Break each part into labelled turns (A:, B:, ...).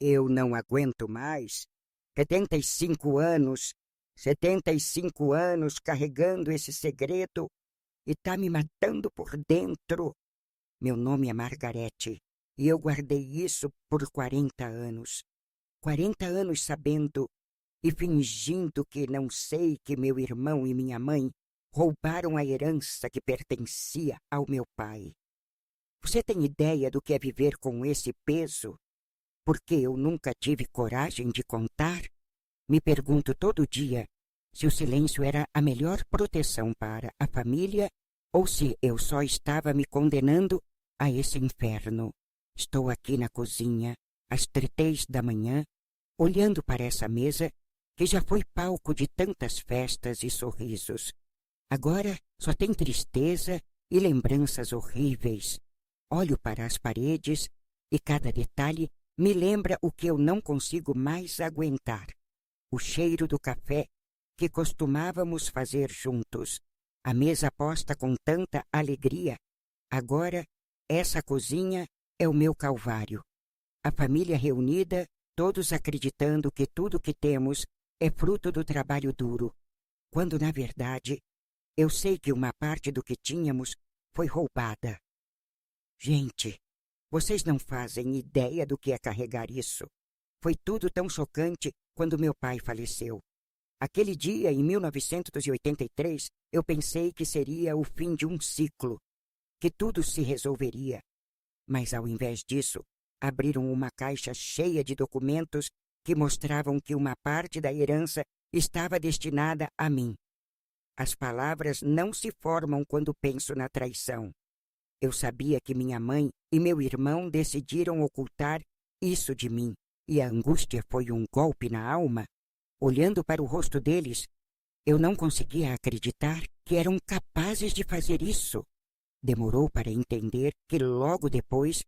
A: Eu não aguento mais. 75 anos, 75 anos carregando esse segredo e tá me matando por dentro. Meu nome é Margarete e eu guardei isso por 40 anos. 40 anos sabendo e fingindo que não sei que meu irmão e minha mãe roubaram a herança que pertencia ao meu pai. Você tem ideia do que é viver com esse peso? Porque eu nunca tive coragem de contar? Me pergunto todo dia se o silêncio era a melhor proteção para a família ou se eu só estava me condenando a esse inferno. Estou aqui na cozinha, às 3 da manhã, olhando para essa mesa que já foi palco de tantas festas e sorrisos. Agora só tem tristeza e lembranças horríveis. Olho para as paredes e cada detalhe me lembra o que eu não consigo mais aguentar. O cheiro do café que costumávamos fazer juntos. A mesa posta com tanta alegria. Agora, essa cozinha é o meu calvário. A família reunida, todos acreditando que tudo que temos é fruto do trabalho duro, quando, na verdade, eu sei que uma parte do que tínhamos foi roubada. Gente, vocês não fazem ideia do que é carregar isso. Foi tudo tão chocante quando meu pai faleceu. Aquele dia, em 1983, eu pensei que seria o fim de um ciclo, que tudo se resolveria. Mas, ao invés disso, abriram uma caixa cheia de documentos que mostravam que uma parte da herança estava destinada a mim. As palavras não se formam quando penso na traição. Eu sabia que minha mãe e meu irmão decidiram ocultar isso de mim, e a angústia foi um golpe na alma. Olhando para o rosto deles, eu não conseguia acreditar que eram capazes de fazer isso. Demorou para entender que logo depois,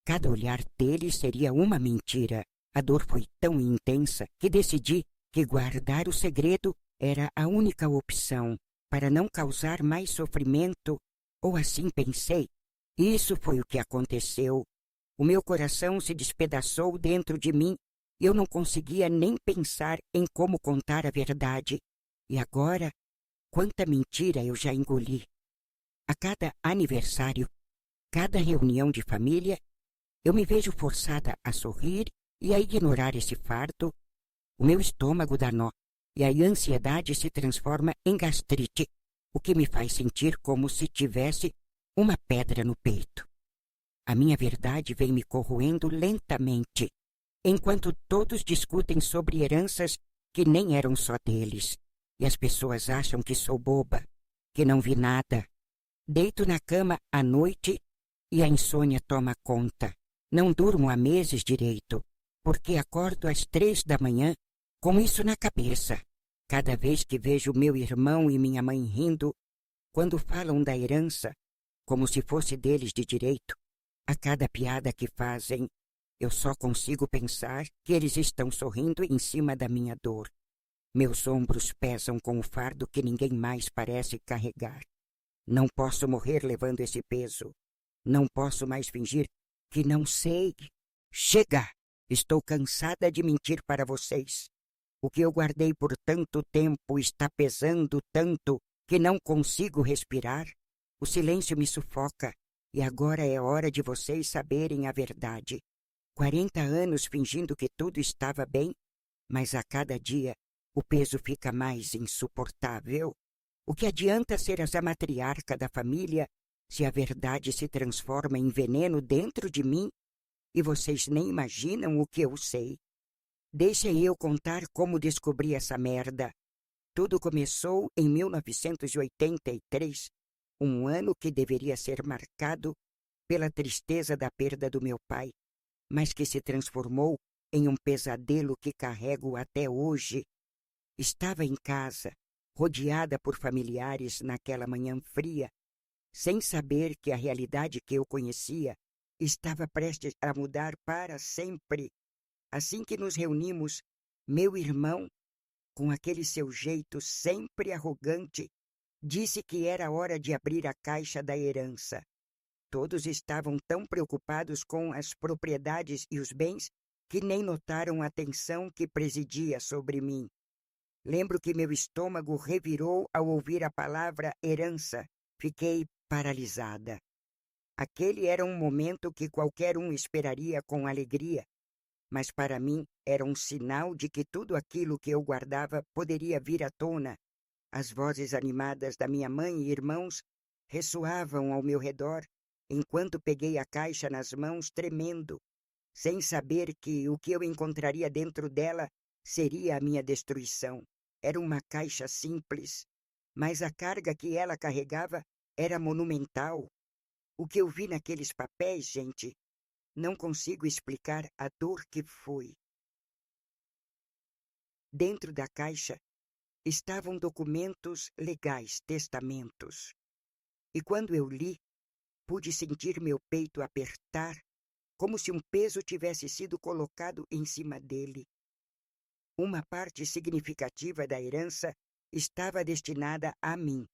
A: cada olhar deles seria uma mentira. A dor foi tão intensa que decidi que guardar o segredo era a única opção para não causar mais sofrimento, ou assim pensei. Isso foi o que aconteceu. O meu coração se despedaçou dentro de mim e eu não conseguia nem pensar em como contar a verdade. E agora, quanta mentira eu já engoli. A cada aniversário, cada reunião de família, eu me vejo forçada a sorrir e a ignorar esse fardo. O meu estômago dá nó e a ansiedade se transforma em gastrite, o que me faz sentir como se tivesse uma pedra no peito. A minha verdade vem me corroendo lentamente, enquanto todos discutem sobre heranças que nem eram só deles, e as pessoas acham que sou boba, que não vi nada. Deito na cama à noite e a insônia toma conta. Não durmo há meses direito, porque acordo às 3 da manhã com isso na cabeça. Cada vez que vejo meu irmão e minha mãe rindo, quando falam da herança, como se fosse deles de direito, a cada piada que fazem, eu só consigo pensar que eles estão sorrindo em cima da minha dor. Meus ombros pesam com o fardo que ninguém mais parece carregar. Não posso morrer levando esse peso. Não posso mais fingir que não sei. Chega! Estou cansada de mentir para vocês. O que eu guardei por tanto tempo está pesando tanto que não consigo respirar. O silêncio me sufoca e agora é hora de vocês saberem a verdade. 40 anos fingindo que tudo estava bem, mas a cada dia o peso fica mais insuportável. O que adianta ser a matriarca da família se a verdade se transforma em veneno dentro de mim e vocês nem imaginam o que eu sei? Deixem eu contar como descobri essa merda. Tudo começou em 1983, um ano que deveria ser marcado pela tristeza da perda do meu pai, mas que se transformou em um pesadelo que carrego até hoje. Estava em casa, rodeada por familiares naquela manhã fria, sem saber que a realidade que eu conhecia estava prestes a mudar para sempre. Assim que nos reunimos, meu irmão, com aquele seu jeito sempre arrogante, disse que era hora de abrir a caixa da herança. Todos estavam tão preocupados com as propriedades e os bens que nem notaram a tensão que presidia sobre mim. Lembro que meu estômago revirou ao ouvir a palavra herança. Fiquei paralisada. Aquele era um momento que qualquer um esperaria com alegria, mas para mim era um sinal de que tudo aquilo que eu guardava poderia vir à tona. As vozes animadas da minha mãe e irmãos ressoavam ao meu redor, enquanto peguei a caixa nas mãos tremendo, sem saber que o que eu encontraria dentro dela seria a minha destruição. Era uma caixa simples, mas a carga que ela carregava era monumental. O que eu vi naqueles papéis, gente, não consigo explicar a dor que foi. Dentro da caixa estavam documentos legais, testamentos. E quando eu li, pude sentir meu peito apertar, como se um peso tivesse sido colocado em cima dele. Uma parte significativa da herança estava destinada a mim,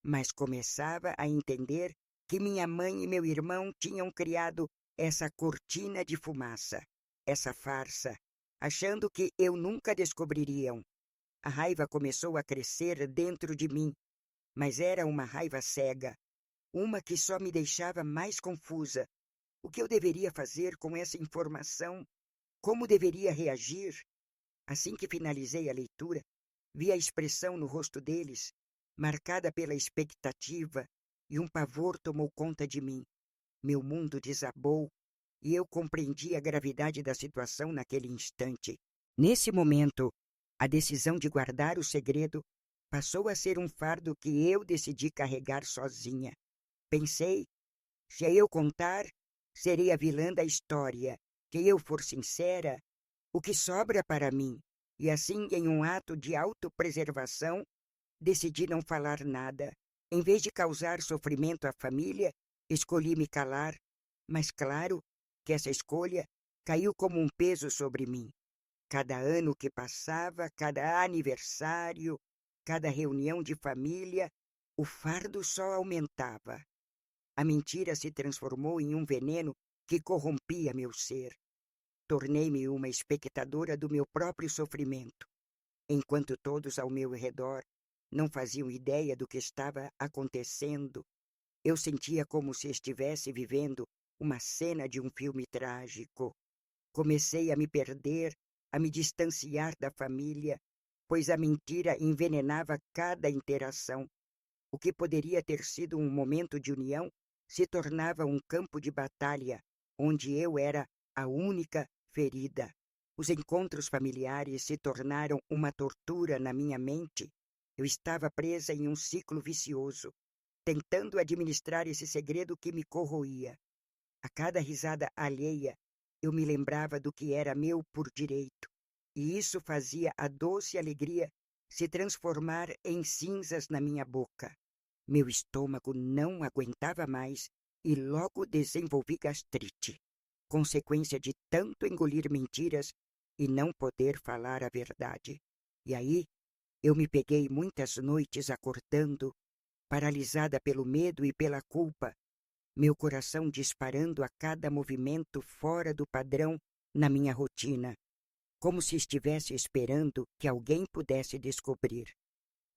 A: mas começava a entender que minha mãe e meu irmão tinham criado essa cortina de fumaça, essa farsa, achando que eu nunca descobririam. A raiva começou a crescer dentro de mim, mas era uma raiva cega, uma que só me deixava mais confusa. O que eu deveria fazer com essa informação? Como deveria reagir? Assim que finalizei a leitura, vi a expressão no rosto deles, marcada pela expectativa, e um pavor tomou conta de mim. Meu mundo desabou e eu compreendi a gravidade da situação naquele instante. Nesse momento, a decisão de guardar o segredo passou a ser um fardo que eu decidi carregar sozinha. Pensei, se eu contar, serei a vilã da história. Se eu for sincera, o que sobra para mim? E assim, em um ato de autopreservação, decidi não falar nada. Em vez de causar sofrimento à família, escolhi me calar, mas claro que essa escolha caiu como um peso sobre mim. Cada ano que passava, cada aniversário, cada reunião de família, o fardo só aumentava. A mentira se transformou em um veneno que corrompia meu ser. Tornei-me uma espectadora do meu próprio sofrimento, enquanto todos ao meu redor não faziam ideia do que estava acontecendo. Eu sentia como se estivesse vivendo uma cena de um filme trágico. Comecei a me perder, a me distanciar da família, pois a mentira envenenava cada interação. O que poderia ter sido um momento de união se tornava um campo de batalha, onde eu era a única ferida. Os encontros familiares se tornaram uma tortura na minha mente. Eu estava presa em um ciclo vicioso, tentando administrar esse segredo que me corroía. A cada risada alheia, eu me lembrava do que era meu por direito, e isso fazia a doce alegria se transformar em cinzas na minha boca. Meu estômago não aguentava mais e logo desenvolvi gastrite, consequência de tanto engolir mentiras e não poder falar a verdade. E aí, eu me peguei muitas noites acordando, paralisada pelo medo e pela culpa, meu coração disparando a cada movimento fora do padrão na minha rotina, como se estivesse esperando que alguém pudesse descobrir.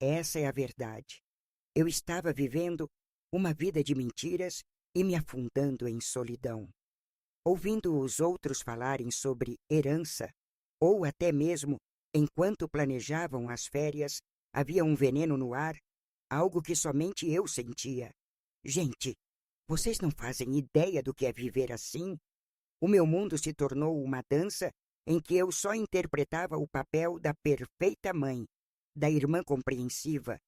A: Essa é a verdade. Eu estava vivendo uma vida de mentiras e me afundando em solidão. Ouvindo os outros falarem sobre herança, ou até mesmo enquanto planejavam as férias, havia um veneno no ar, algo que somente eu sentia. Gente, vocês não fazem ideia do que é viver assim? O meu mundo se tornou uma dança em que eu só interpretava o papel da perfeita mãe, da irmã compreensiva,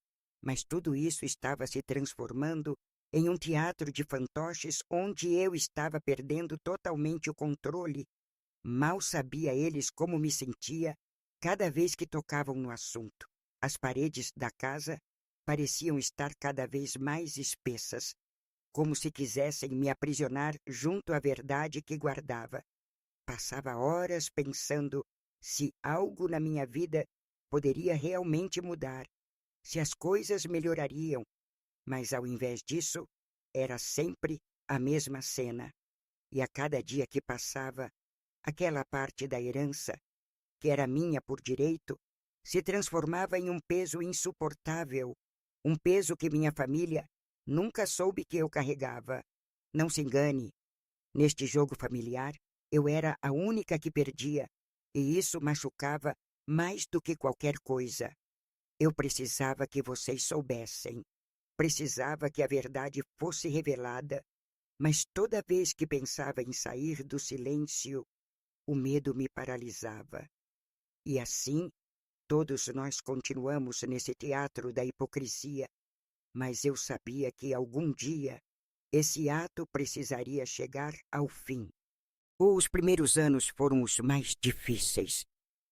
A: mas tudo isso estava se transformando em um teatro de fantoches onde eu estava perdendo totalmente o controle. Mal sabia eles como me sentia cada vez que tocavam no assunto. As paredes da casa pareciam estar cada vez mais espessas, como se quisessem me aprisionar junto à verdade que guardava. Passava horas pensando se algo na minha vida poderia realmente mudar, se as coisas melhorariam, mas ao invés disso, era sempre a mesma cena. E a cada dia que passava, Aquela parte da herança, que era minha por direito, se transformava em um peso insuportável, um peso que minha família nunca soube que eu carregava. Não se engane, neste jogo familiar, eu era a única que perdia, e isso machucava mais do que qualquer coisa. Eu precisava que vocês soubessem. Precisava que a verdade fosse revelada, mas toda vez que pensava em sair do silêncio, o medo me paralisava. E assim, todos nós continuamos nesse teatro da hipocrisia, mas eu sabia que algum dia esse ato precisaria chegar ao fim. Os primeiros anos foram os mais difíceis.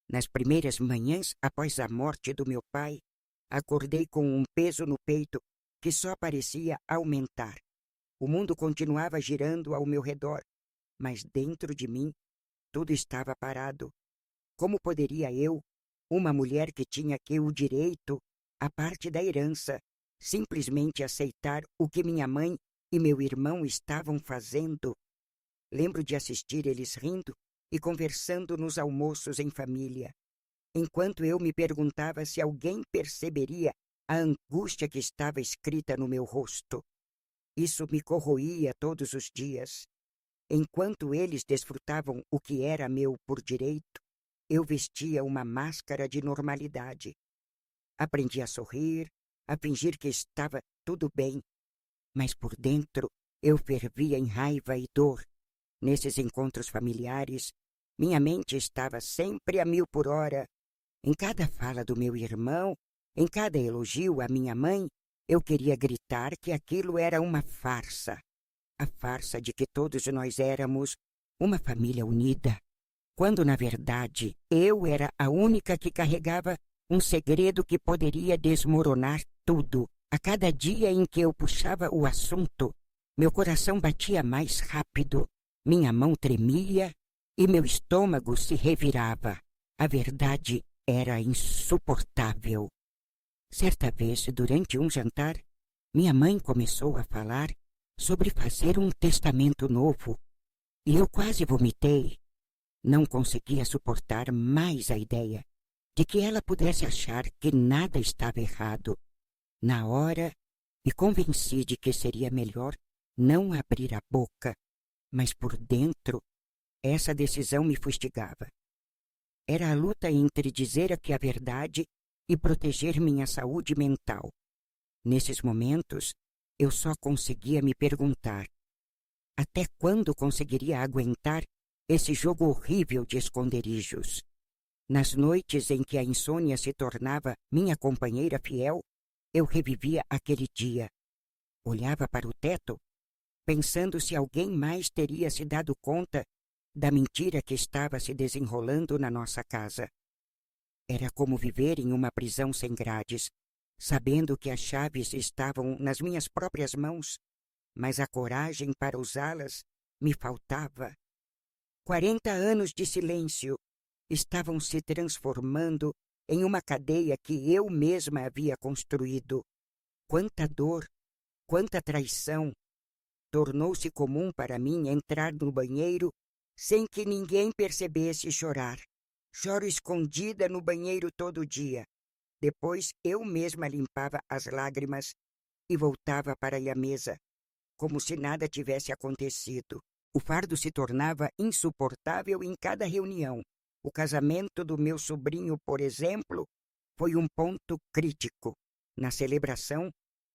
A: Nas primeiras manhãs, após a morte do meu pai, acordei com um peso no peito que só parecia aumentar. O mundo continuava girando ao meu redor, mas dentro de mim tudo estava parado. Como poderia eu, uma mulher que tinha que o direito, a parte da herança, simplesmente aceitar o que minha mãe e meu irmão estavam fazendo? Lembro de assistir eles rindo e conversando nos almoços em família, enquanto eu me perguntava se alguém perceberia a angústia que estava escrita no meu rosto. Isso me corroía todos os dias. Enquanto eles desfrutavam o que era meu por direito, eu vestia uma máscara de normalidade. Aprendi a sorrir, a fingir que estava tudo bem, mas por dentro eu fervia em raiva e dor. Nesses encontros familiares, minha mente estava sempre a 1000 por hora. Em cada fala do meu irmão, em cada elogio à minha mãe, eu queria gritar que aquilo era uma farsa. A farsa de que todos nós éramos uma família unida, quando, na verdade, eu era a única que carregava um segredo que poderia desmoronar tudo. A cada dia em que eu puxava o assunto, meu coração batia mais rápido, minha mão tremia e meu estômago se revirava. A verdade era insuportável. Certa vez, durante um jantar, minha mãe começou a falar sobre fazer um testamento novo, e eu quase vomitei. Não conseguia suportar mais a ideia de que ela pudesse achar que nada estava errado. Na hora, me convenci de que seria melhor não abrir a boca, mas por dentro, essa decisão me fustigava. Era a luta entre dizer aqui a verdade e proteger minha saúde mental. Nesses momentos, eu só conseguia me perguntar: até quando conseguiria aguentar esse jogo horrível de esconderijos? Nas noites em que a insônia se tornava minha companheira fiel, eu revivia aquele dia. Olhava para o teto, pensando se alguém mais teria se dado conta da mentira que estava se desenrolando na nossa casa. Era como viver em uma prisão sem grades, sabendo que as chaves estavam nas minhas próprias mãos, mas a coragem para usá-las me faltava. 40 anos de silêncio estavam se transformando em uma cadeia que eu mesma havia construído. Quanta dor, quanta traição! Tornou-se comum para mim entrar no banheiro sem que ninguém percebesse e chorar. Choro escondida no banheiro todo dia. Depois eu mesma limpava as lágrimas e voltava para a mesa, como se nada tivesse acontecido. O fardo se tornava insuportável em cada reunião. O casamento do meu sobrinho, por exemplo, foi um ponto crítico. Na celebração,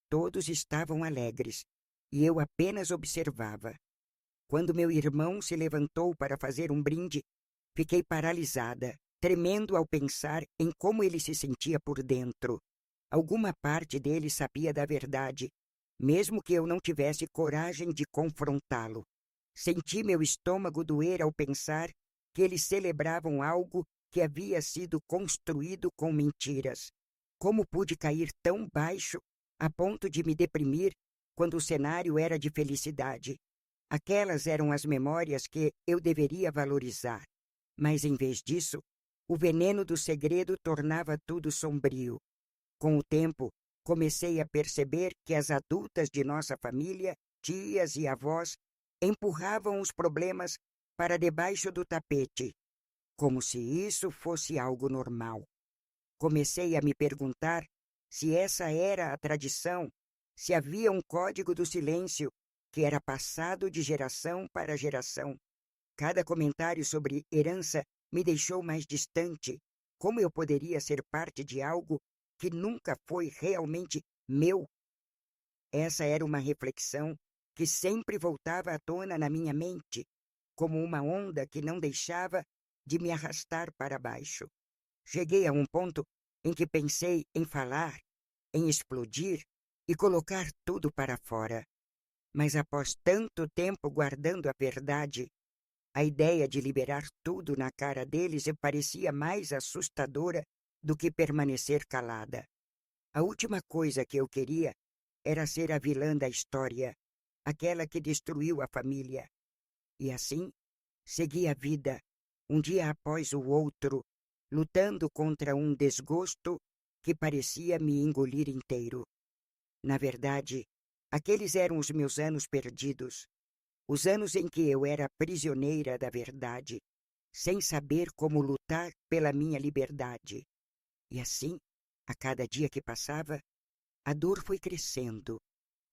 A: todos estavam alegres e eu apenas observava. Quando meu irmão se levantou para fazer um brinde, fiquei paralisada, tremendo ao pensar em como ele se sentia por dentro. Alguma parte dele sabia da verdade, mesmo que eu não tivesse coragem de confrontá-lo. Senti meu estômago doer ao pensar que eles celebravam algo que havia sido construído com mentiras. Como pude cair tão baixo a ponto de me deprimir quando o cenário era de felicidade? Aquelas eram as memórias que eu deveria valorizar. Mas, em vez disso, o veneno do segredo tornava tudo sombrio. Com o tempo, comecei a perceber que as adultas de nossa família, tias e avós, empurravam os problemas para debaixo do tapete, como se isso fosse algo normal. Comecei a me perguntar se essa era a tradição, se havia um código do silêncio que era passado de geração para geração. Cada comentário sobre herança me deixou mais distante. Como eu poderia ser parte de algo que nunca foi realmente meu? Essa era uma reflexão que sempre voltava à tona na minha mente, como uma onda que não deixava de me arrastar para baixo. Cheguei a um ponto em que pensei em falar, em explodir e colocar tudo para fora. Mas após tanto tempo guardando a verdade, a ideia de liberar tudo na cara deles me parecia mais assustadora do que permanecer calada. A última coisa que eu queria era ser a vilã da história, aquela que destruiu a família. E assim, segui a vida, um dia após o outro, lutando contra um desgosto que parecia me engolir inteiro. Na verdade, aqueles eram os meus anos perdidos, os anos em que eu era prisioneira da verdade, sem saber como lutar pela minha liberdade. E assim, a cada dia que passava, a dor foi crescendo,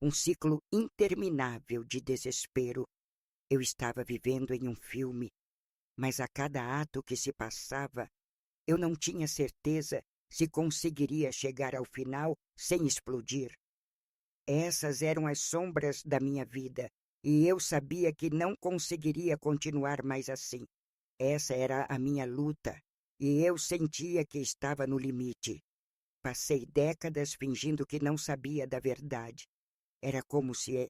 A: um ciclo interminável de desespero. Eu estava vivendo em um filme, mas a cada ato que se passava, eu não tinha certeza se conseguiria chegar ao final sem explodir. Essas eram as sombras da minha vida, e eu sabia que não conseguiria continuar mais assim. Essa era a minha luta, e eu sentia que estava no limite. Passei décadas fingindo que não sabia da verdade. Era como se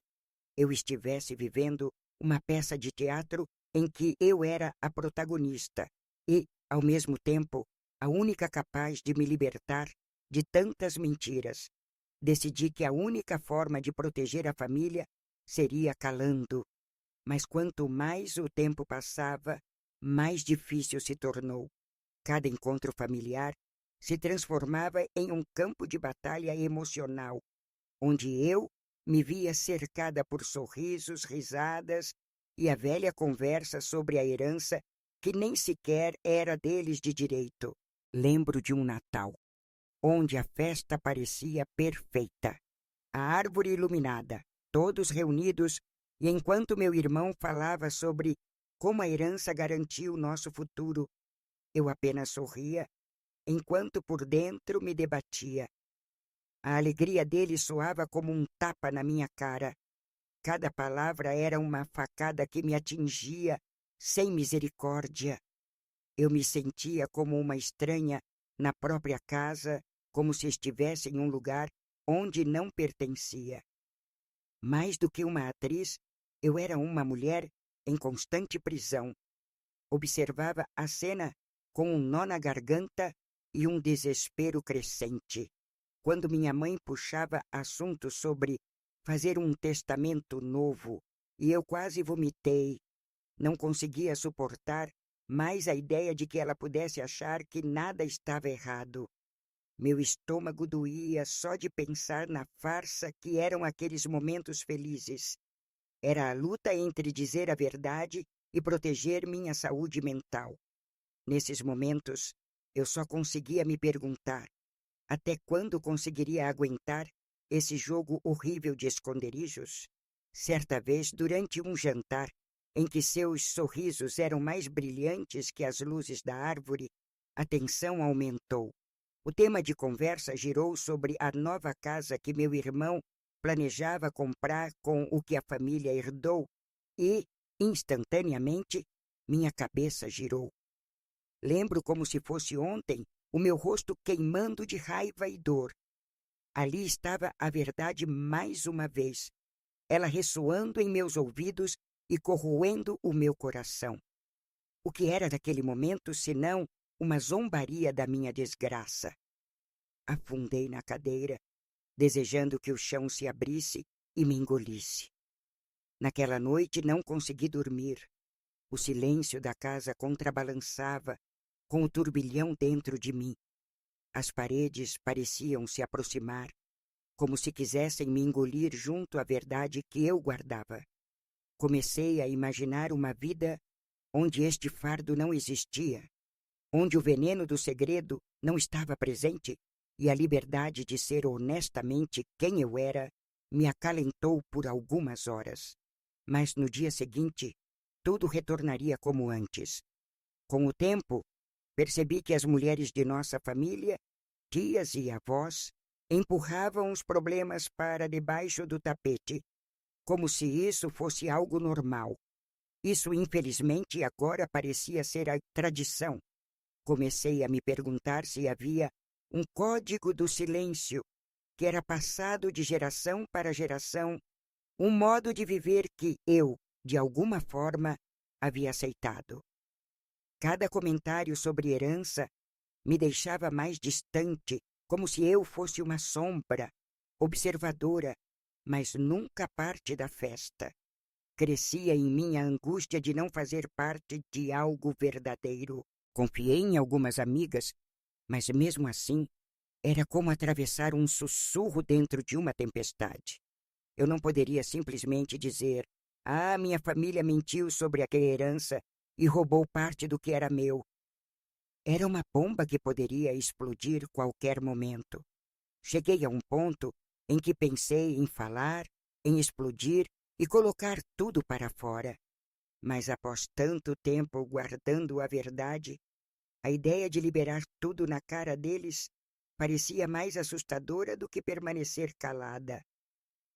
A: eu estivesse vivendo uma peça de teatro em que eu era a protagonista e, ao mesmo tempo, a única capaz de me libertar de tantas mentiras. Decidi que a única forma de proteger a família seria calando. Mas quanto mais o tempo passava, mais difícil se tornou. Cada encontro familiar se transformava em um campo de batalha emocional, onde eu me via cercada por sorrisos, risadas e a velha conversa sobre a herança que nem sequer era deles de direito. Lembro de um Natal, onde a festa parecia perfeita. A árvore iluminada, todos reunidos, e enquanto meu irmão falava sobre como a herança garantia o nosso futuro, eu apenas sorria, enquanto por dentro me debatia. A alegria dele soava como um tapa na minha cara. Cada palavra era uma facada que me atingia sem misericórdia. Eu me sentia como uma estranha na própria casa, como se estivesse em um lugar onde não pertencia. Mais do que uma atriz, eu era uma mulher em constante prisão. Observava a cena com um nó na garganta e um desespero crescente. Quando minha mãe puxava assuntos sobre fazer um testamento novo, e eu quase vomitei, não conseguia suportar mais a ideia de que ela pudesse achar que nada estava errado. Meu estômago doía só de pensar na farsa que eram aqueles momentos felizes. Era a luta entre dizer a verdade e proteger minha saúde mental. Nesses momentos, eu só conseguia me perguntar: até quando conseguiria aguentar esse jogo horrível de esconderijos? Certa vez, durante um jantar, em que seus sorrisos eram mais brilhantes que as luzes da árvore, a tensão aumentou. O tema de conversa girou sobre a nova casa que meu irmão planejava comprar com o que a família herdou e, instantaneamente, minha cabeça girou. Lembro como se fosse ontem o meu rosto queimando de raiva e dor. Ali estava a verdade mais uma vez, ela ressoando em meus ouvidos e corroendo o meu coração. O que era daquele momento senão uma zombaria da minha desgraça? Afundei na cadeira, desejando que o chão se abrisse e me engolisse. Naquela noite não consegui dormir. O silêncio da casa contrabalançava com o turbilhão dentro de mim. As paredes pareciam se aproximar, como se quisessem me engolir junto à verdade que eu guardava. Comecei a imaginar uma vida onde este fardo não existia, onde o veneno do segredo não estava presente e a liberdade de ser honestamente quem eu era me acalentou por algumas horas. Mas no dia seguinte, tudo retornaria como antes. Com o tempo, percebi que as mulheres de nossa família, tias e avós, empurravam os problemas para debaixo do tapete, como se isso fosse algo normal. Isso, infelizmente, agora parecia ser a tradição. Comecei a me perguntar se havia um código do silêncio que era passado de geração para geração, um modo de viver que eu, de alguma forma, havia aceitado. Cada comentário sobre herança me deixava mais distante, como se eu fosse uma sombra, observadora, mas nunca parte da festa. Crescia em mim a angústia de não fazer parte de algo verdadeiro. Confiei em algumas amigas, mas mesmo assim, era como atravessar um sussurro dentro de uma tempestade. Eu não poderia simplesmente dizer: "Ah, minha família mentiu sobre aquela herança e roubou parte do que era meu." Era uma bomba que poderia explodir qualquer momento. Cheguei a um ponto em que pensei em falar, em explodir e colocar tudo para fora. Mas após tanto tempo guardando a verdade, a ideia de liberar tudo na cara deles parecia mais assustadora do que permanecer calada.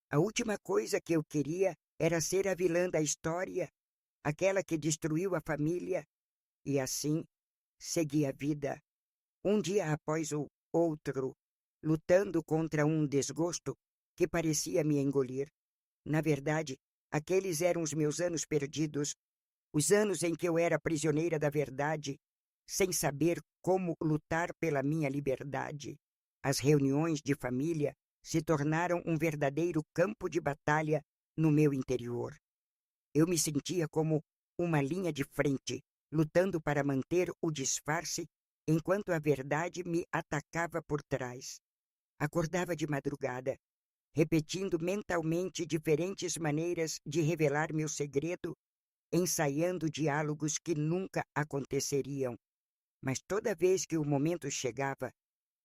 A: A última coisa que eu queria era ser a vilã da história, aquela que destruiu a família, e assim segui a vida, um dia após o outro, lutando contra um desgosto que parecia me engolir. Na verdade, aqueles eram os meus anos perdidos, os anos em que eu era prisioneira da verdade, sem saber como lutar pela minha liberdade. As reuniões de família se tornaram um verdadeiro campo de batalha no meu interior. Eu me sentia como uma linha de frente, lutando para manter o disfarce enquanto a verdade me atacava por trás. Acordava de madrugada, repetindo mentalmente diferentes maneiras de revelar meu segredo, ensaiando diálogos que nunca aconteceriam. Mas toda vez que o momento chegava,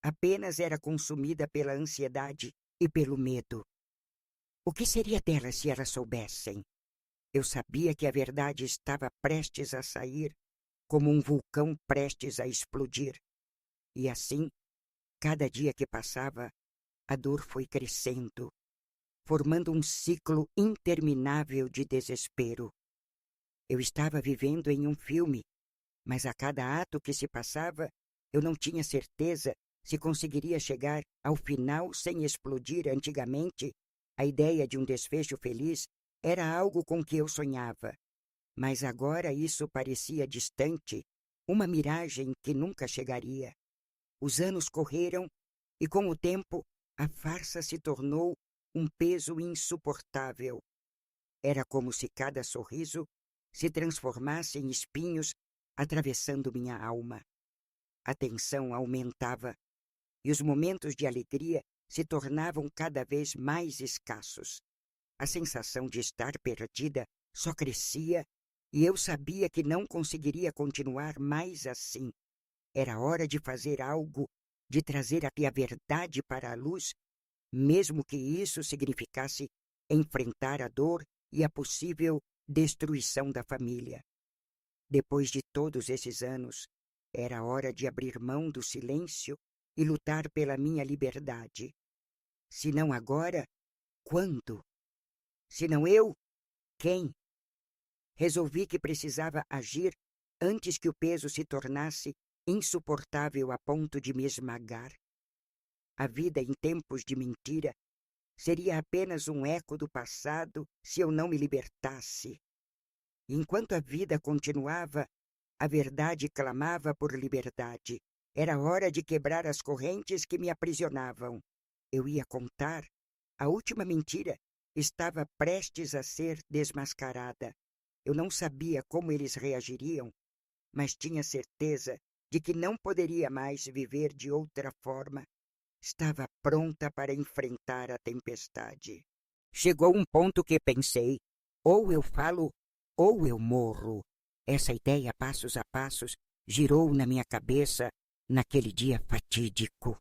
A: apenas era consumida pela ansiedade e pelo medo. O que seria delas se elas soubessem? Eu sabia que a verdade estava prestes a sair, como um vulcão prestes a explodir. E assim, cada dia que passava, a dor foi crescendo, formando um ciclo interminável de desespero. Eu estava vivendo em um filme, mas a cada ato que se passava, eu não tinha certeza se conseguiria chegar ao final sem explodir. Antigamente, a ideia de um desfecho feliz era algo com que eu sonhava, mas agora isso parecia distante, uma miragem que nunca chegaria. Os anos correram e, com o tempo, a farsa se tornou um peso insuportável. Era como se cada sorriso se transformasse em espinhos atravessando minha alma. A tensão aumentava e os momentos de alegria se tornavam cada vez mais escassos. A sensação de estar perdida só crescia e eu sabia que não conseguiria continuar mais assim. Era hora de fazer algo, de trazer a verdade para a luz, mesmo que isso significasse enfrentar a dor e a possível destruição da família. Depois de todos esses anos, era hora de abrir mão do silêncio e lutar pela minha liberdade. Se não agora, quando? Se não eu, quem? Resolvi que precisava agir antes que o peso se tornasse insuportável a ponto de me esmagar. A vida em tempos de mentira seria apenas um eco do passado se eu não me libertasse. Enquanto a vida continuava, a verdade clamava por liberdade. Era hora de quebrar as correntes que me aprisionavam. Eu ia contar. A última mentira estava prestes a ser desmascarada. Eu não sabia como eles reagiriam, mas tinha certeza de que não poderia mais viver de outra forma. Estava pronta para enfrentar a tempestade. Chegou um ponto que pensei: ou eu falo, ou eu morro. Essa ideia, passos a passos, girou na minha cabeça naquele dia fatídico.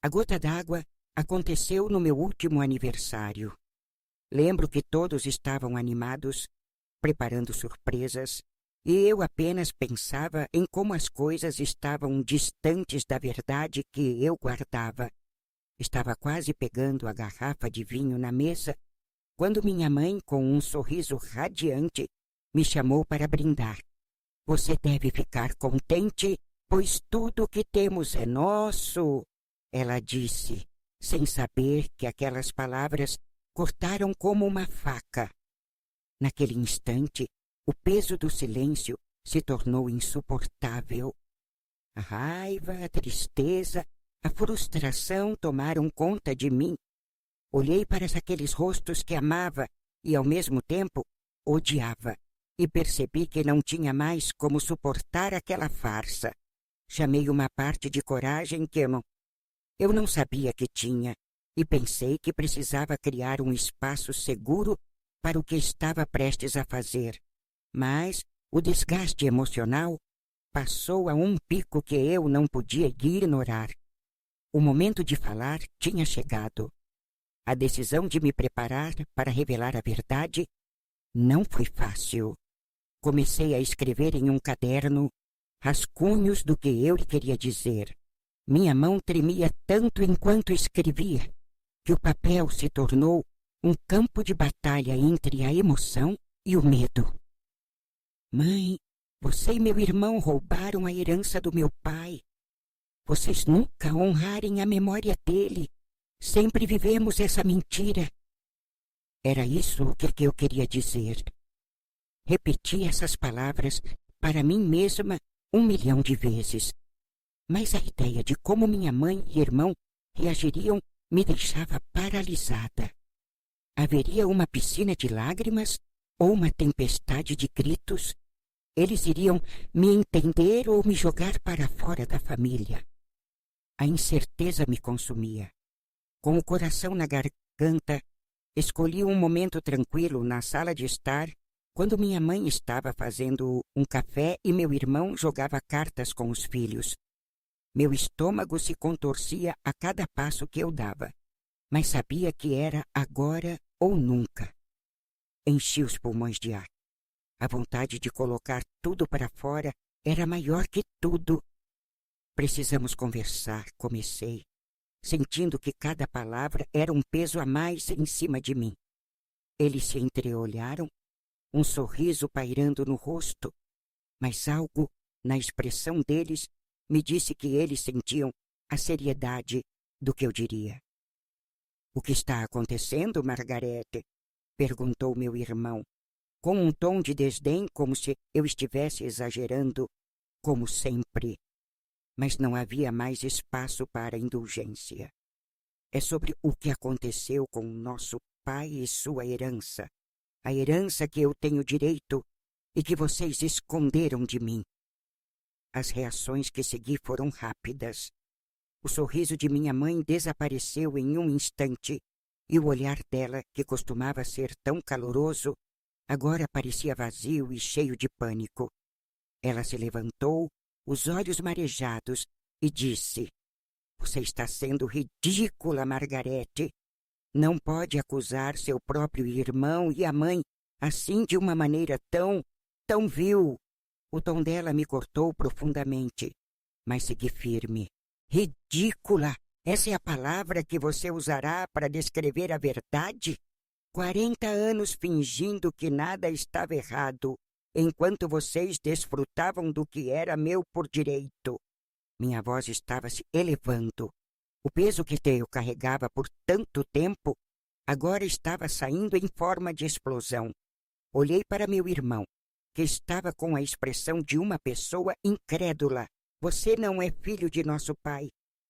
A: A gota d'água aconteceu no meu último aniversário. Lembro que todos estavam animados, preparando surpresas, e eu apenas pensava em como as coisas estavam distantes da verdade que eu guardava. Estava quase pegando a garrafa de vinho na mesa, quando minha mãe, com um sorriso radiante, me chamou para brindar. Você deve ficar contente, pois tudo o que temos é nosso, ela disse, sem saber que aquelas palavras cortaram como uma faca. Naquele instante, o peso do silêncio se tornou insuportável. A raiva, a tristeza, a frustração tomaram conta de mim. Olhei para aqueles rostos que amava e, ao mesmo tempo, odiava, e percebi que não tinha mais como suportar aquela farsa. Chamei uma parte de coragem que eu não sabia que tinha, e pensei que precisava criar um espaço seguro para o que estava prestes a fazer. Mas o desgaste emocional passou a um pico que eu não podia ignorar. O momento de falar tinha chegado. A decisão de me preparar para revelar a verdade não foi fácil. Comecei a escrever em um caderno rascunhos do que eu lhe queria dizer. Minha mão tremia tanto enquanto escrevia que o papel se tornou um campo de batalha entre a emoção e o medo. Mãe, você e meu irmão roubaram a herança do meu pai. Vocês nunca honrarem a memória dele. Sempre vivemos essa mentira. Era isso o que eu queria dizer. Repeti essas palavras para mim mesma 1.000.000 de vezes. Mas a ideia de como minha mãe e irmão reagiriam me deixava paralisada. Haveria uma piscina de lágrimas ou uma tempestade de gritos? Eles iriam me entender ou me jogar para fora da família? A incerteza me consumia. Com o coração na garganta, escolhi um momento tranquilo na sala de estar, quando minha mãe estava fazendo um café e meu irmão jogava cartas com os filhos. Meu estômago se contorcia a cada passo que eu dava, mas sabia que era agora ou nunca. Enchi os pulmões de ar. A vontade de colocar tudo para fora era maior que tudo. Precisamos conversar, comecei, sentindo que cada palavra era um peso a mais em cima de mim. Eles se entreolharam, um sorriso pairando no rosto, mas algo na expressão deles me disse que eles sentiam a seriedade do que eu diria. O que está acontecendo, Margarete? Perguntou meu irmão, com um tom de desdém, como se eu estivesse exagerando, como sempre. Mas não havia mais espaço para indulgência. É sobre o que aconteceu com nosso pai e sua herança, a herança que eu tenho direito e que vocês esconderam de mim. As reações que segui foram rápidas. O sorriso de minha mãe desapareceu em um instante e o olhar dela, que costumava ser tão caloroso, agora parecia vazio e cheio de pânico. Ela se levantou, os olhos marejados, e disse: Você está sendo ridícula, Margarete. Não pode acusar seu próprio irmão e a mãe assim de uma maneira tão vil. O tom dela me cortou profundamente, mas segui firme. Ridícula! Essa é a palavra que você usará para descrever a verdade? 40 anos fingindo que nada estava errado, enquanto vocês desfrutavam do que era meu por direito. Minha voz estava se elevando. O peso que eu carregava por tanto tempo agora estava saindo em forma de explosão. Olhei para meu irmão, que estava com a expressão de uma pessoa incrédula. Você não é filho de nosso pai.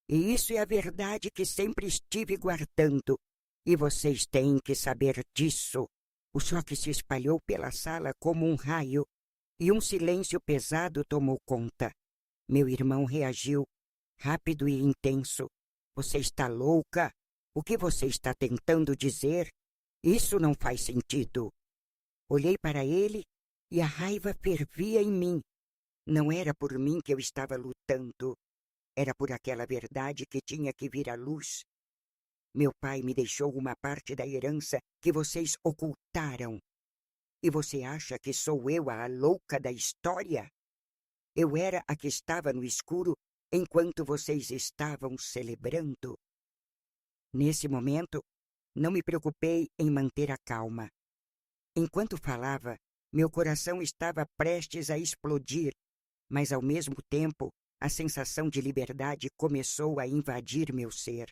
A: E isso é a verdade que sempre estive guardando. E vocês têm que saber disso. O choque se espalhou pela sala como um raio, e um silêncio pesado tomou conta. Meu irmão reagiu, rápido e intenso. Você está louca? O que você está tentando dizer? Isso não faz sentido. Olhei para ele e a raiva fervia em mim. Não era por mim que eu estava lutando, era por aquela verdade que tinha que vir à luz. Meu pai me deixou uma parte da herança que vocês ocultaram. E você acha que sou eu a louca da história? Eu era a que estava no escuro enquanto vocês estavam celebrando. Nesse momento, não me preocupei em manter a calma. Enquanto falava, meu coração estava prestes a explodir, mas ao mesmo tempo, a sensação de liberdade começou a invadir meu ser.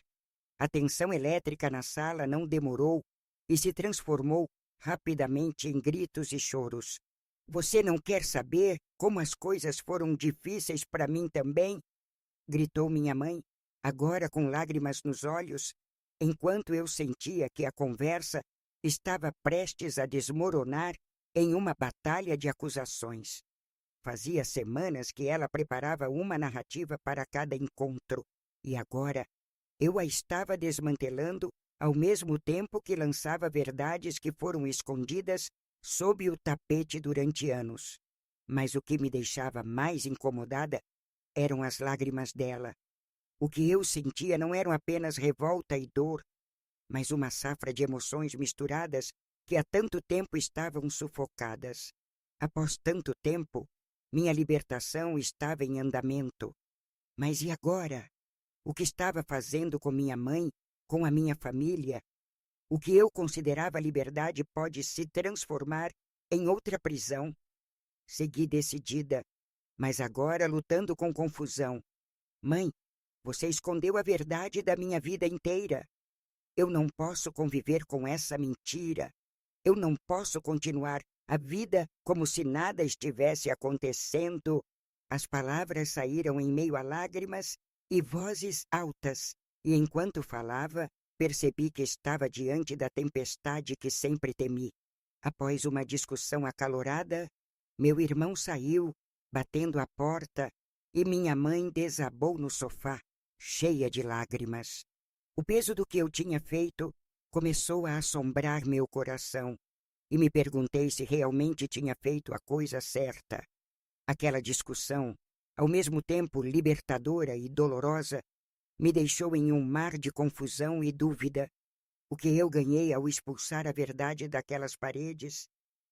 A: A tensão elétrica na sala não demorou e se transformou rapidamente em gritos e choros. Você não quer saber como as coisas foram difíceis para mim também? Gritou minha mãe, agora com lágrimas nos olhos, enquanto eu sentia que a conversa estava prestes a desmoronar em uma batalha de acusações. Fazia semanas que ela preparava uma narrativa para cada encontro, e agora eu a estava desmantelando ao mesmo tempo que lançava verdades que foram escondidas sob o tapete durante anos. Mas o que me deixava mais incomodada eram as lágrimas dela. O que eu sentia não eram apenas revolta e dor, mas uma safra de emoções misturadas que há tanto tempo estavam sufocadas. Após tanto tempo, minha libertação estava em andamento. Mas e agora? O que estava fazendo com minha mãe, com a minha família? O que eu considerava liberdade pode se transformar em outra prisão. Segui decidida, mas agora lutando com confusão. Mãe, você escondeu a verdade da minha vida inteira. Eu não posso conviver com essa mentira. Eu não posso continuar a vida como se nada estivesse acontecendo. As palavras saíram em meio a lágrimas e vozes altas, e enquanto falava, percebi que estava diante da tempestade que sempre temi. Após uma discussão acalorada, meu irmão saiu, batendo a porta, e minha mãe desabou no sofá, cheia de lágrimas. O peso do que eu tinha feito começou a assombrar meu coração, e me perguntei se realmente tinha feito a coisa certa. Aquela discussão, ao mesmo tempo libertadora e dolorosa, me deixou em um mar de confusão e dúvida. O que eu ganhei ao expulsar a verdade daquelas paredes?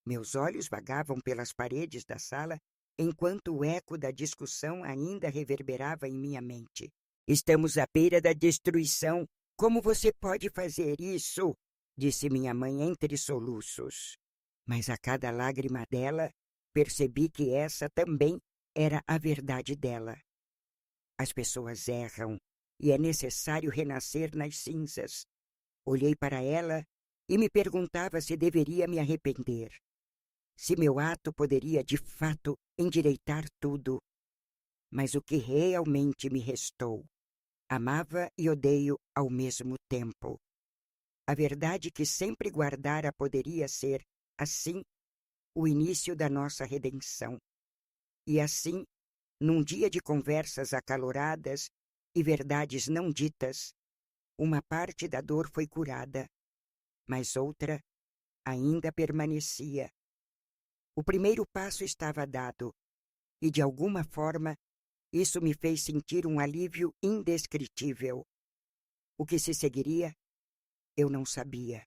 A: Meus olhos vagavam pelas paredes da sala, enquanto o eco da discussão ainda reverberava em minha mente. Estamos à beira da destruição. Como você pode fazer isso? Disse minha mãe entre soluços. Mas a cada lágrima dela, percebi que essa também era a verdade dela. As pessoas erram e é necessário renascer nas cinzas. Olhei para ela e me perguntava se deveria me arrepender. Se meu ato poderia, de fato, endireitar tudo. Mas o que realmente me restou? Amava e odeio ao mesmo tempo. A verdade que sempre guardara poderia ser, assim, o início da nossa redenção. E assim, num dia de conversas acaloradas e verdades não ditas, uma parte da dor foi curada, mas outra ainda permanecia. O primeiro passo estava dado, e de alguma forma isso me fez sentir um alívio indescritível. O que se seguiria, eu não sabia.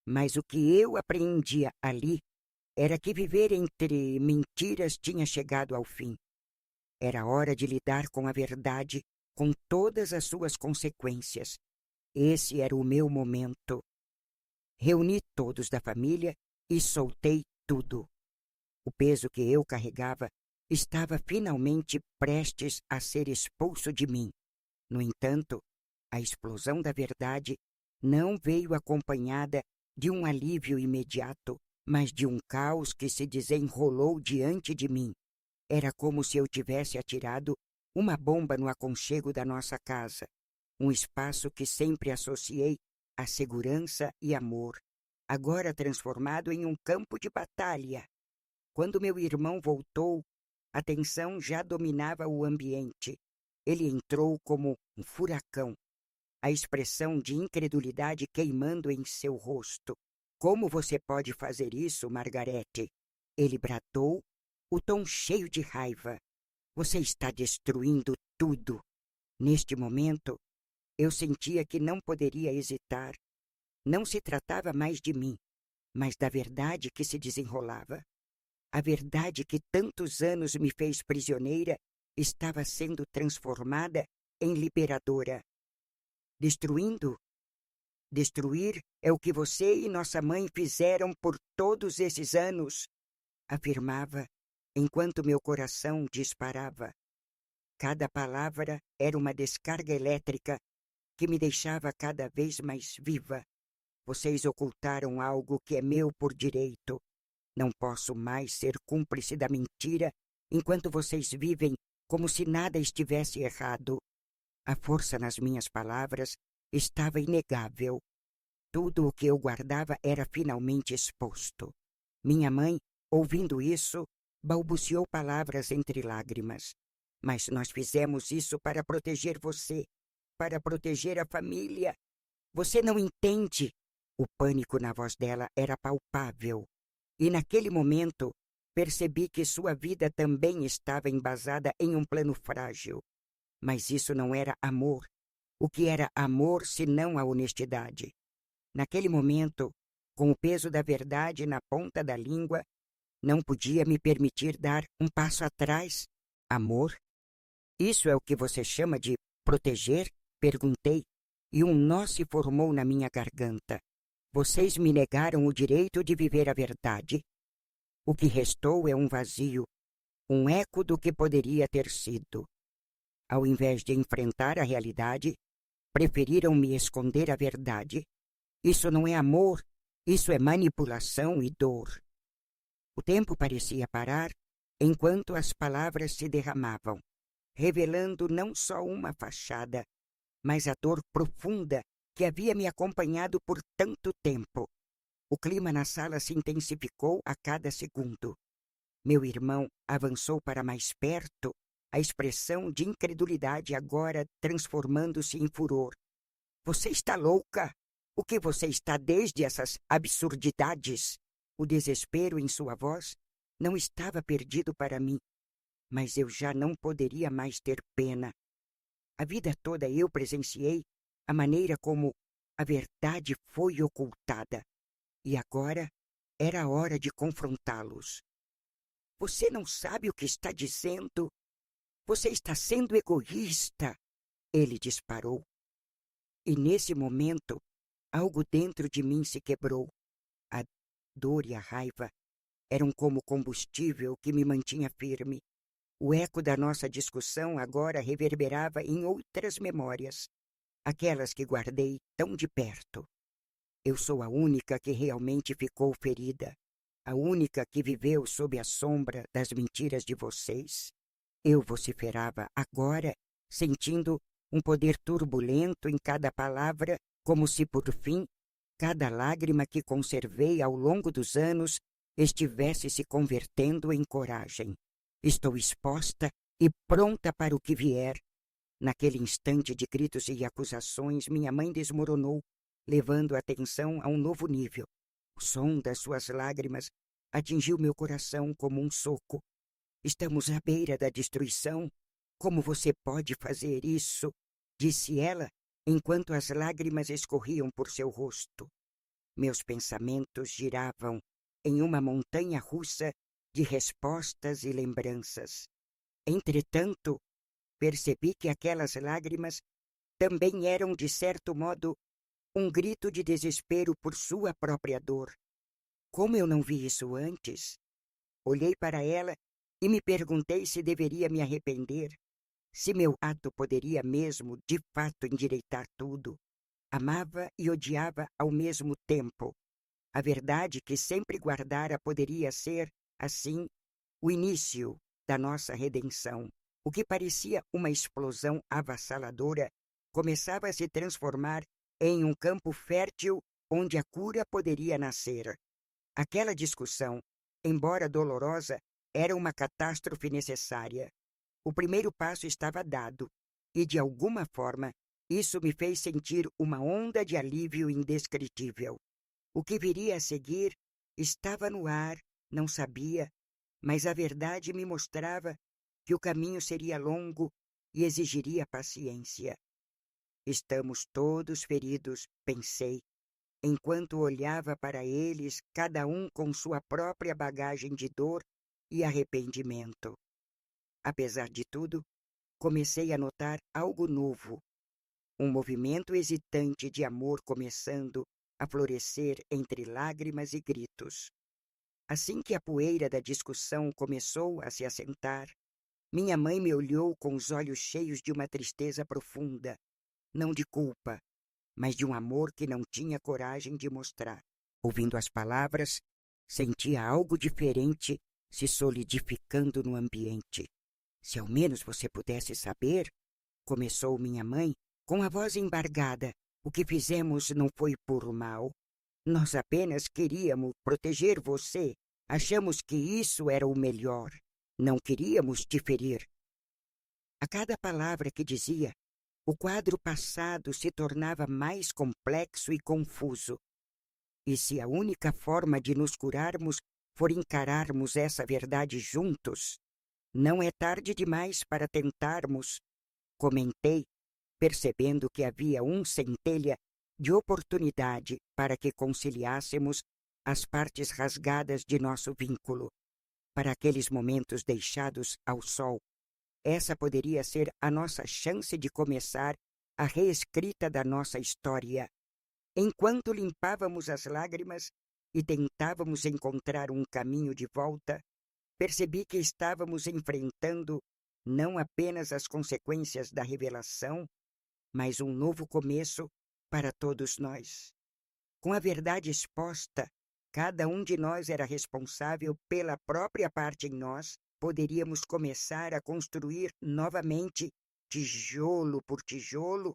A: Mas o que eu apreendia ali era que viver entre mentiras tinha chegado ao fim. Era hora de lidar com a verdade, com todas as suas consequências. Esse era o meu momento. Reuni todos da família e soltei tudo. O peso que eu carregava estava finalmente prestes a ser expulso de mim. No entanto, a explosão da verdade não veio acompanhada de um alívio imediato, mas de um caos que se desenrolou diante de mim. Era como se eu tivesse atirado uma bomba no aconchego da nossa casa, um espaço que sempre associei a segurança e amor, agora transformado em um campo de batalha. Quando meu irmão voltou, a tensão já dominava o ambiente. Ele entrou como um furacão, a expressão de incredulidade queimando em seu rosto. Como você pode fazer isso, Margarete? Ele bradou, o tom cheio de raiva. Você está destruindo tudo. Neste momento, eu sentia que não poderia hesitar. Não se tratava mais de mim, mas da verdade que se desenrolava. A verdade que tantos anos me fez prisioneira estava sendo transformada em liberadora. Destruindo? Destruir é o que você e nossa mãe fizeram por todos esses anos, afirmava, enquanto meu coração disparava. Cada palavra era uma descarga elétrica que me deixava cada vez mais viva. Vocês ocultaram algo que é meu por direito. Não posso mais ser cúmplice da mentira enquanto vocês vivem como se nada estivesse errado. A força nas minhas palavras estava inegável. Tudo o que eu guardava era finalmente exposto. Minha mãe, ouvindo isso, balbuciou palavras entre lágrimas. Mas nós fizemos isso para proteger você, para proteger a família. Você não entende. O pânico na voz dela era palpável. E naquele momento, percebi que sua vida também estava embasada em um plano frágil. Mas isso não era amor. O que era amor senão a honestidade? Naquele momento, com o peso da verdade na ponta da língua, não podia me permitir dar um passo atrás. Amor? Isso é o que você chama de proteger? Perguntei, e um nó se formou na minha garganta. Vocês me negaram o direito de viver a verdade. O que restou é um vazio, um eco do que poderia ter sido. Ao invés de enfrentar a realidade, preferiram me esconder a verdade. Isso não é amor, isso é manipulação e dor. O tempo parecia parar enquanto as palavras se derramavam, revelando não só uma fachada, mas a dor profunda que havia me acompanhado por tanto tempo. O clima na sala se intensificou a cada segundo. Meu irmão avançou para mais perto, a expressão de incredulidade agora transformando-se em furor. Você está louca? O que você está desde essas absurdidades? O desespero em sua voz não estava perdido para mim, mas eu já não poderia mais ter pena. A vida toda eu presenciei a maneira como a verdade foi ocultada, e agora era a hora de confrontá-los. Você não sabe o que está dizendo? Você está sendo egoísta, ele disparou. E nesse momento, algo dentro de mim se quebrou. A dor e a raiva eram como combustível que me mantinha firme. O eco da nossa discussão agora reverberava em outras memórias, aquelas que guardei tão de perto. Eu sou a única que realmente ficou ferida, a única que viveu sob a sombra das mentiras de vocês. Eu vociferava agora, sentindo um poder turbulento em cada palavra, como se, por fim, cada lágrima que conservei ao longo dos anos estivesse se convertendo em coragem. Estou exposta e pronta para o que vier. Naquele instante de gritos e acusações, minha mãe desmoronou, levando a tensão a um novo nível. O som das suas lágrimas atingiu meu coração como um soco. Estamos à beira da destruição. Como você pode fazer isso? Disse ela, enquanto as lágrimas escorriam por seu rosto. Meus pensamentos giravam em uma montanha russa de respostas e lembranças. Entretanto, percebi que aquelas lágrimas também eram, de certo modo, um grito de desespero por sua própria dor. Como eu não vi isso antes? Olhei para ela e me perguntei se deveria me arrepender, se meu ato poderia mesmo, de fato, endireitar tudo. Amava e odiava ao mesmo tempo. A verdade que sempre guardara poderia ser, assim, o início da nossa redenção. O que parecia uma explosão avassaladora começava a se transformar em um campo fértil onde a cura poderia nascer. Aquela discussão, embora dolorosa, era uma catástrofe necessária. O primeiro passo estava dado, e de alguma forma isso me fez sentir uma onda de alívio indescritível. O que viria a seguir estava no ar Não sabia, mas a verdade me mostrava que o caminho seria longo e exigiria paciência. Estamos todos feridos, pensei, enquanto olhava para eles, cada um com sua própria bagagem de dor e arrependimento. Apesar de tudo, comecei a notar algo novo, um movimento hesitante de amor começando a florescer entre lágrimas e gritos. Assim que a poeira da discussão começou a se assentar, minha mãe me olhou com os olhos cheios de uma tristeza profunda, não de culpa, mas de um amor que não tinha coragem de mostrar. Ouvindo as palavras, sentia algo diferente se solidificando no ambiente. Se ao menos você pudesse saber, começou minha mãe, com a voz embargada, o que fizemos não foi por mal. Nós apenas queríamos proteger você. Achamos que isso era o melhor. Não queríamos te ferir. A cada palavra que dizia, o quadro passado se tornava mais complexo e confuso. E se a única forma de nos curarmos for encararmos essa verdade juntos, não é tarde demais para tentarmos, comentei, percebendo que havia centelha de oportunidade para que conciliássemos as partes rasgadas de nosso vínculo. Para aqueles momentos deixados ao sol, essa poderia ser a nossa chance de começar a reescrita da nossa história. Enquanto limpávamos as lágrimas e tentávamos encontrar um caminho de volta, percebi que estávamos enfrentando não apenas as consequências da revelação, mas um novo começo para todos nós. Com a verdade exposta, cada um de nós era responsável pela própria parte em nós. Poderíamos começar a construir novamente, tijolo por tijolo.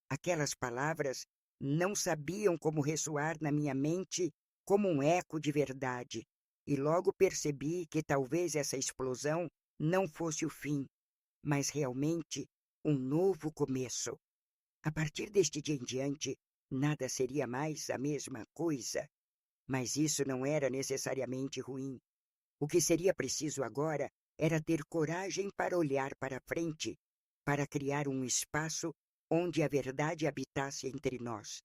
A: Aquelas palavras não sabiam como ressoar na minha mente como um eco de verdade, e logo percebi que talvez essa explosão não fosse o fim, mas realmente um novo começo. A partir deste dia em diante, nada seria mais a mesma coisa, mas isso não era necessariamente ruim. O que seria preciso agora era ter coragem para olhar para frente, para criar um espaço onde a verdade habitasse entre nós.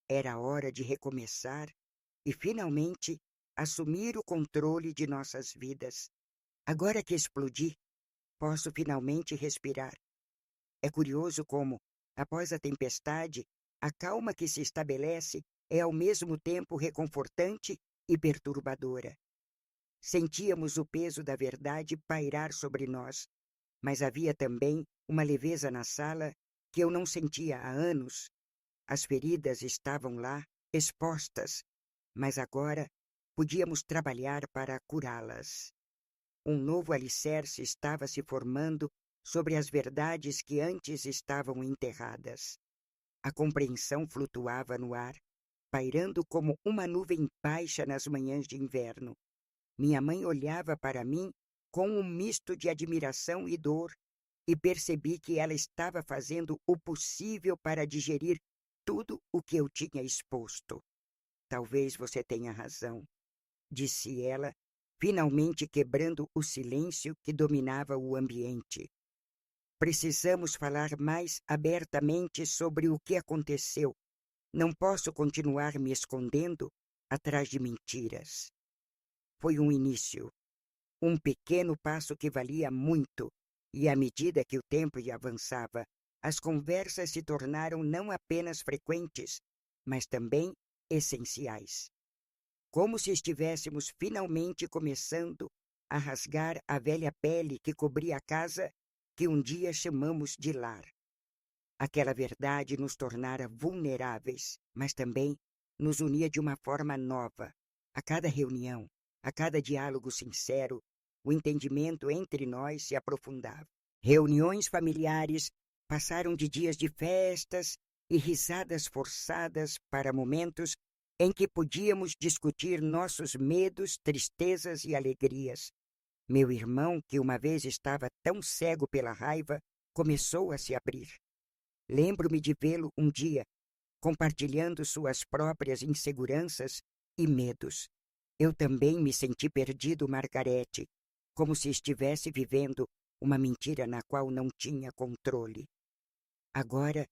A: Era hora de recomeçar e, finalmente, assumir o controle de nossas vidas. Agora que explodi, posso finalmente respirar. É curioso como, após a tempestade, a calma que se estabelece é ao mesmo tempo reconfortante e perturbadora. Sentíamos o peso da verdade pairar sobre nós, mas havia também uma leveza na sala que eu não sentia há anos. As feridas estavam lá, expostas, mas agora podíamos trabalhar para curá-las. Um novo alicerce estava se formando sobre as verdades que antes estavam enterradas. A compreensão flutuava no ar, pairando como uma nuvem baixa nas manhãs de inverno. Minha mãe olhava para mim com um misto de admiração e dor, e percebi que ela estava fazendo o possível para digerir tudo o que eu tinha exposto. Talvez você tenha razão, disse ela, finalmente quebrando o silêncio que dominava o ambiente. Precisamos falar mais abertamente sobre o que aconteceu. Não posso continuar me escondendo atrás de mentiras. Foi um início, um pequeno passo que valia muito, e à medida que o tempo avançava, as conversas se tornaram não apenas frequentes, mas também essenciais. Como se estivéssemos finalmente começando a rasgar a velha pele que cobria a casa que um dia chamamos de lar. Aquela verdade nos tornara vulneráveis, mas também nos unia de uma forma nova. A cada reunião, a cada diálogo sincero, o entendimento entre nós se aprofundava. Reuniões familiares passaram de dias de festas e risadas forçadas para momentos em que podíamos discutir nossos medos, tristezas e alegrias. Meu irmão, que uma vez estava tão cego pela raiva, começou a se abrir. Lembro-me de vê-lo um dia, compartilhando suas próprias inseguranças e medos. Eu também me senti perdido, Margarete, como se estivesse vivendo uma mentira na qual não tinha controle. Agora,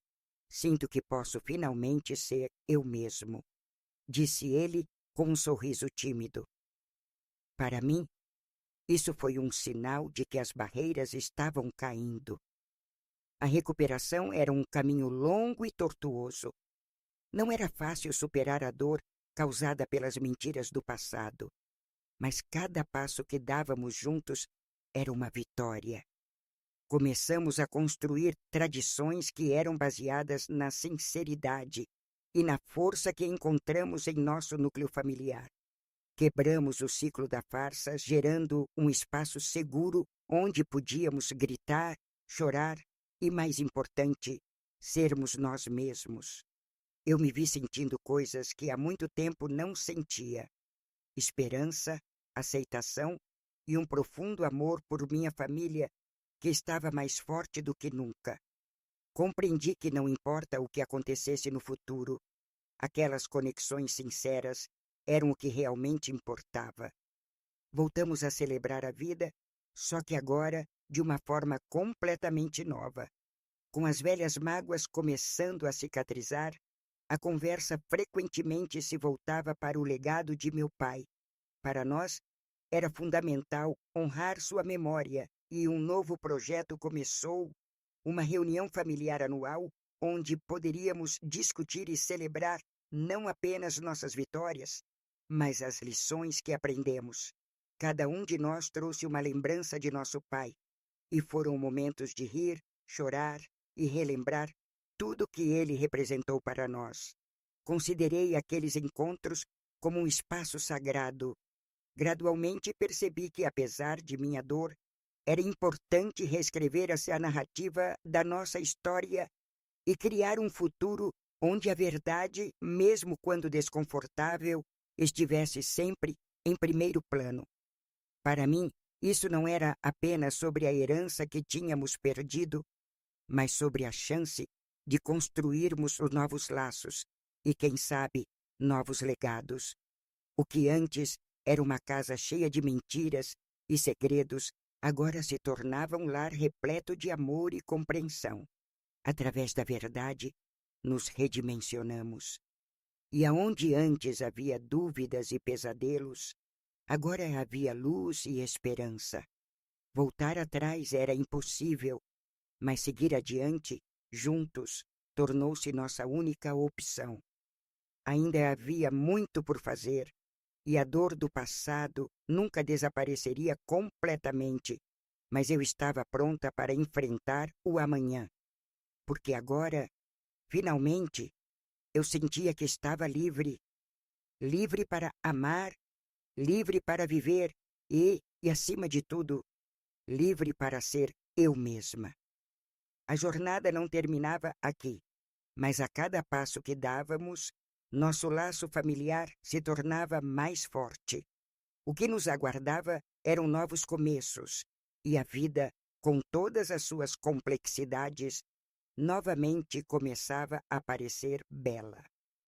A: sinto que posso finalmente ser eu mesmo, disse ele com um sorriso tímido. Para mim, isso foi um sinal de que as barreiras estavam caindo. A recuperação era um caminho longo e tortuoso. Não era fácil superar a dor causada pelas mentiras do passado, mas cada passo que dávamos juntos era uma vitória. Começamos a construir tradições que eram baseadas na sinceridade e na força que encontramos em nosso núcleo familiar. Quebramos o ciclo da farsa, gerando um espaço seguro onde podíamos gritar, chorar e, mais importante, sermos nós mesmos. Eu me vi sentindo coisas que há muito tempo não sentia: esperança, aceitação e um profundo amor por minha família que estava mais forte do que nunca. Compreendi que não importa o que acontecesse no futuro, aquelas conexões sinceras eram o que realmente importava. Voltamos a celebrar a vida, só que agora de uma forma completamente nova. Com as velhas mágoas começando a cicatrizar, a conversa frequentemente se voltava para o legado de meu pai. Para nós, era fundamental honrar sua memória e um novo projeto começou, uma reunião familiar anual onde poderíamos discutir e celebrar não apenas nossas vitórias, mas as lições que aprendemos. Cada um de nós trouxe uma lembrança de nosso pai, e foram momentos de rir, chorar e relembrar tudo que ele representou para nós. Considerei aqueles encontros como um espaço sagrado. Gradualmente percebi que, apesar de minha dor, era importante reescrever essa narrativa da nossa história e criar um futuro onde a verdade, mesmo quando desconfortável, estivesse sempre em primeiro plano. Para mim, isso não era apenas sobre a herança que tínhamos perdido, mas sobre a chance de construirmos os novos laços e, quem sabe, novos legados. O que antes era uma casa cheia de mentiras e segredos, agora se tornava um lar repleto de amor e compreensão. Através da verdade, nos redimensionamos. E aonde antes havia dúvidas e pesadelos, agora havia luz e esperança. Voltar atrás era impossível, mas seguir adiante, juntos, tornou-se nossa única opção. Ainda havia muito por fazer, e a dor do passado nunca desapareceria completamente, mas eu estava pronta para enfrentar o amanhã. Porque agora, finalmente, eu sentia que estava livre. Livre para amar, livre para viver e, acima de tudo, livre para ser eu mesma. A jornada não terminava aqui, mas a cada passo que dávamos, nosso laço familiar se tornava mais forte. O que nos aguardava eram novos começos, e a vida, com todas as suas complexidades, novamente começava a parecer bela.